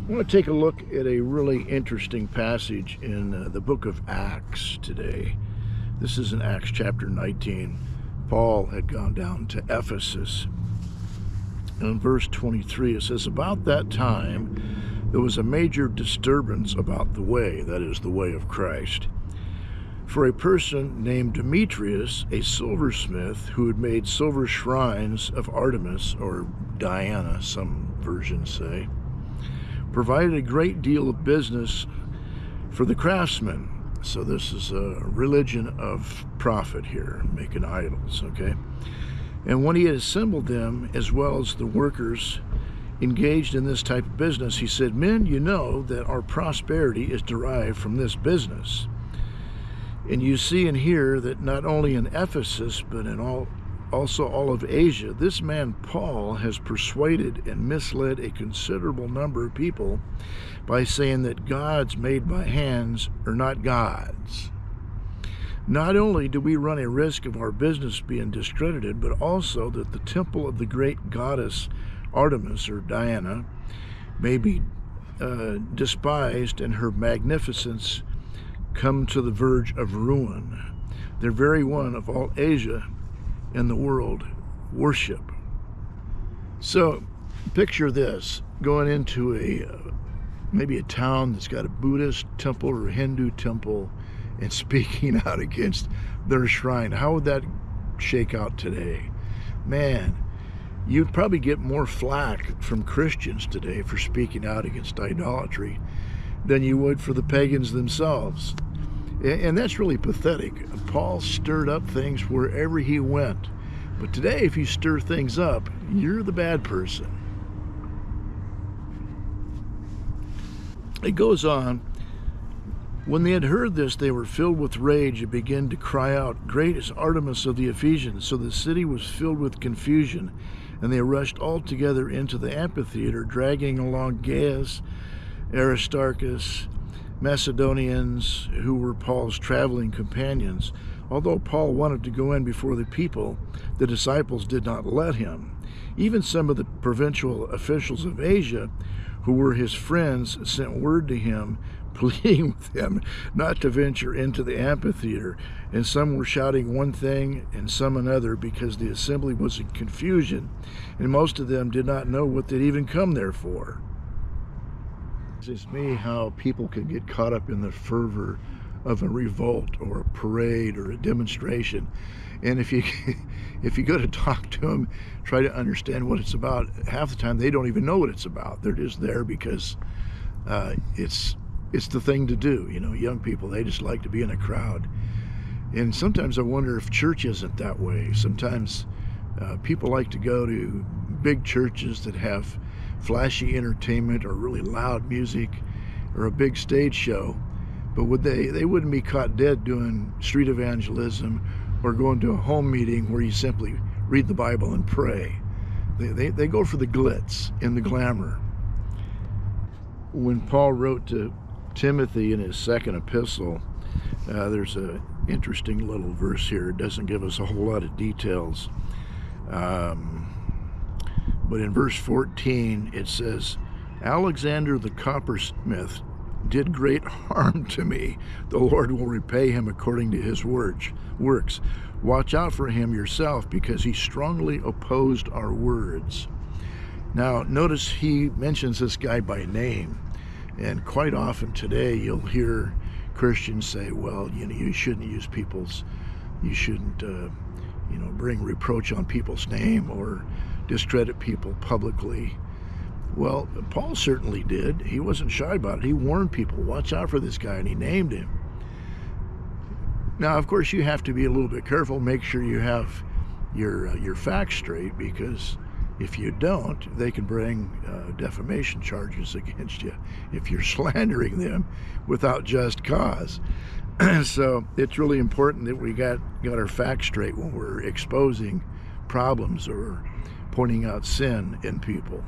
I want to take a look at a really interesting passage in the book of Acts today. This is in Acts chapter 19. Paul had gone down to Ephesus. And in verse 23 it says, "About that time there was a major disturbance about the way," that is, the way of Christ. "For a person named Demetrius, a silversmith, who had made silver shrines of Artemis," or Diana, some versions say, "provided a great deal of business for the craftsmen." So this is a religion of profit here, making idols, okay? "And when he had assembled them, as well as the workers engaged in this type of business, he said, 'Men, you know that our prosperity is derived from this business. And you see and hear that not only in Ephesus, but in also all of Asia, this man Paul has persuaded and misled a considerable number of people by saying that gods made by hands are not gods. Not only do we run a risk of our business being discredited, but also that the temple of the great goddess Artemis, or Diana, may be despised and her magnificence come to the verge of ruin. The very one of all Asia and the world worship." So picture this, going into maybe a town that's got a Buddhist temple or a Hindu temple and speaking out against their shrine. How would that shake out today? Man, you'd probably get more flack from Christians today for speaking out against idolatry than you would for the pagans themselves. And that's really pathetic. Paul stirred up things wherever he went. But today, if you stir things up, you're the bad person. It goes on, "When they had heard this, they were filled with rage and began to cry out, 'Great is Artemis of the Ephesians.' So the city was filled with confusion, and they rushed all together into the amphitheater, dragging along Gaius, Aristarchus, Macedonians, who were Paul's traveling companions. Although Paul wanted to go in before the people, the disciples did not let him. Even some of the provincial officials of Asia, who were his friends, sent word to him, pleading with him not to venture into the amphitheater. And some were shouting one thing and some another, because the assembly was in confusion, and most of them did not know what they'd even come there for." It's me how people can get caught up in the fervor of a revolt or a parade or a demonstration, and if you go to talk to them, try to understand what it's about, half the time they don't even know what it's about. They're just there because it's the thing to do. You know, young people, they just like to be in a crowd. And sometimes I wonder if church isn't that way. Sometimes people like to go to big churches that have flashy entertainment or really loud music or a big stage show, but they wouldn't be caught dead doing street evangelism or going to a home meeting where you simply read the Bible and pray. They go for the glitz and the glamour. When Paul wrote to Timothy in his second epistle, there's an interesting little verse here. It doesn't give us a whole lot of details. But in verse 14, it says, "Alexander the coppersmith did great harm to me. The Lord will repay him according to his works. Watch out for him yourself, because he strongly opposed our words." Now, notice he mentions this guy by name. And quite often today, you'll hear Christians say, well, you shouldn't you shouldn't bring reproach on people's name or discredit people publicly. Well, Paul certainly did. He wasn't shy about it. He warned people, watch out for this guy, and he named him. Now, of course, you have to be a little bit careful, make sure you have your facts straight, because if you don't, they can bring defamation charges against you if you're slandering them without just cause. So it's really important that we got our facts straight when we're exposing problems or pointing out sin in people.